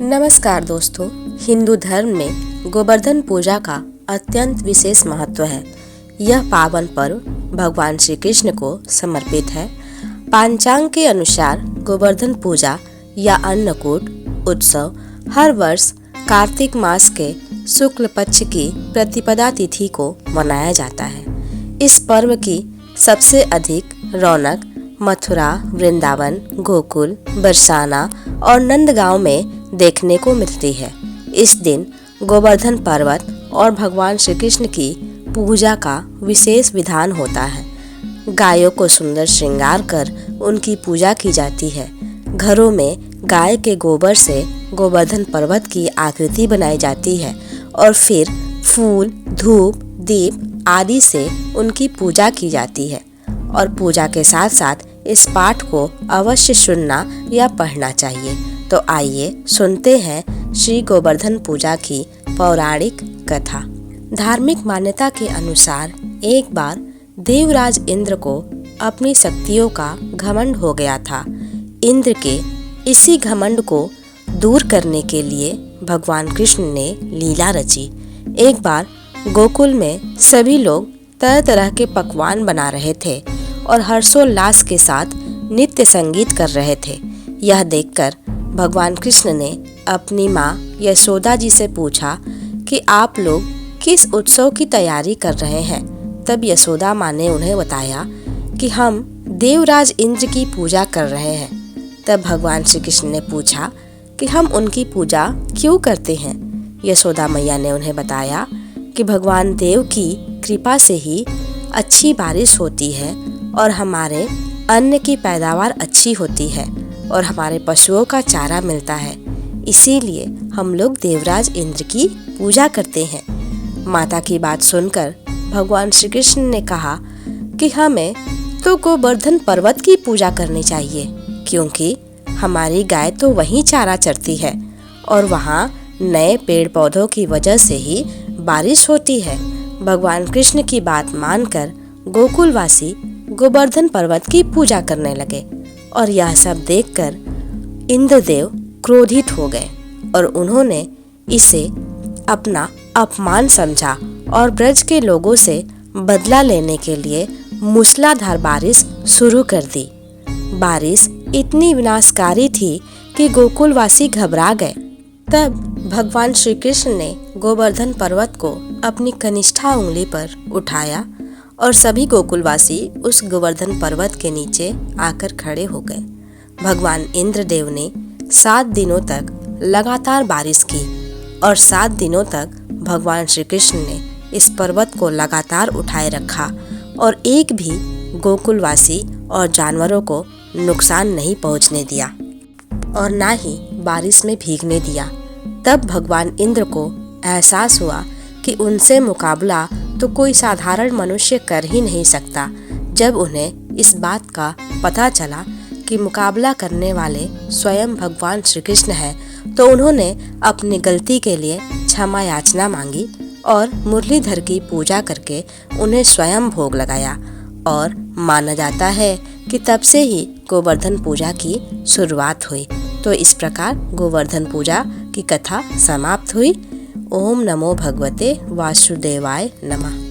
नमस्कार दोस्तों, हिंदू धर्म में गोवर्धन पूजा का अत्यंत विशेष महत्व है। यह पावन पर्व भगवान श्री कृष्ण को समर्पित है। पंचांग के अनुसार गोवर्धन पूजा या अन्नकूट उत्सव हर वर्ष कार्तिक मास के शुक्ल पक्ष की प्रतिपदा तिथि को मनाया जाता है। इस पर्व की सबसे अधिक रौनक मथुरा, वृंदावन, गोकुल, बरसाना और नंदगांव में देखने को मिलती है। इस दिन गोवर्धन पर्वत और भगवान श्री कृष्ण की पूजा का विशेष विधान होता है। गायों को सुंदर श्रृंगार कर उनकी पूजा की जाती है। घरों में गाय के गोबर से गोवर्धन पर्वत की आकृति बनाई जाती है और फिर फूल, धूप, दीप आदि से उनकी पूजा की जाती है। और पूजा के साथ साथ इस पाठ को अवश्य सुनना या पढ़ना चाहिए। तो आइए सुनते हैं श्री गोवर्धन पूजा की पौराणिक कथा। धार्मिक मान्यता के अनुसार एक बार देवराज इंद्र को अपनी शक्तियों का घमंड हो गया था। इंद्र के इसी घमंड को दूर करने के लिए भगवान कृष्ण ने लीला रची। एक बार गोकुल में सभी लोग तरह तरह के पकवान बना रहे थे और हर्षोल्लास के साथ नित्य संगीत कर रहे थे। यह देखकर भगवान कृष्ण ने अपनी माँ यशोदा जी से पूछा कि आप लोग किस उत्सव की तैयारी कर रहे हैं। तब यशोदा माँ ने उन्हें बताया कि हम देवराज इंद्र की पूजा कर रहे हैं। तब भगवान श्री कृष्ण ने पूछा कि हम उनकी पूजा क्यों करते हैं। यशोदा मैया ने उन्हें बताया कि भगवान देव की कृपा से ही अच्छी बारिश होती है और हमारे अन्न की पैदावार अच्छी होती है और हमारे पशुओं का चारा मिलता है। इसीलिए हम लोग देवराज इंद्र की पूजा करते हैं। माता की बात सुनकर भगवान श्री कृष्ण ने कहा कि हमें तो गोवर्धन पर्वत की पूजा करनी चाहिए, क्योंकि हमारी गाय तो वहीं चारा चरती है और वहाँ नए पेड़ पौधों की वजह से ही बारिश होती है। भगवान कृष्ण की बात मानकर गोकुलवासी गोवर्धन पर्वत की पूजा करने लगे और यह सब देखकर इंद्रदेव क्रोधित हो गए और उन्होंने इसे अपना अपमान समझा और ब्रज के लोगों से बदला लेने के लिए मूसलाधार बारिश शुरू कर दी। बारिश इतनी विनाशकारी थी कि गोकुलवासी घबरा गए। तब भगवान श्री कृष्ण ने गोवर्धन पर्वत को अपनी कनिष्ठा उंगली पर उठाया और सभी गोकुलवासी उस गोवर्धन पर्वत के नीचे आकर खड़े हो गए। भगवान इंद्रदेव ने 7 दिनों तक लगातार बारिश की और 7 दिनों तक भगवान श्री कृष्ण ने इस पर्वत को लगातार उठाए रखा और एक भी गोकुलवासी और जानवरों को नुकसान नहीं पहुंचने दिया और ना ही बारिश में भीगने दिया। तब भगवान इंद्र को एहसास हुआ कि उनसे मुकाबला तो कोई साधारण मनुष्य कर ही नहीं सकता। जब उन्हें इस बात का पता चला कि मुकाबला करने वाले स्वयं भगवान श्री कृष्ण हैं, तो उन्होंने अपनी गलती के लिए क्षमा याचना मांगी और मुरलीधर की पूजा करके उन्हें स्वयं भोग लगाया। और माना जाता है कि तब से ही गोवर्धन पूजा की शुरुआत हुई। तो इस प्रकार गोवर्धन पूजा की कथा समाप्त हुई। ओम नमो भगवते वासुदेवाय नमः।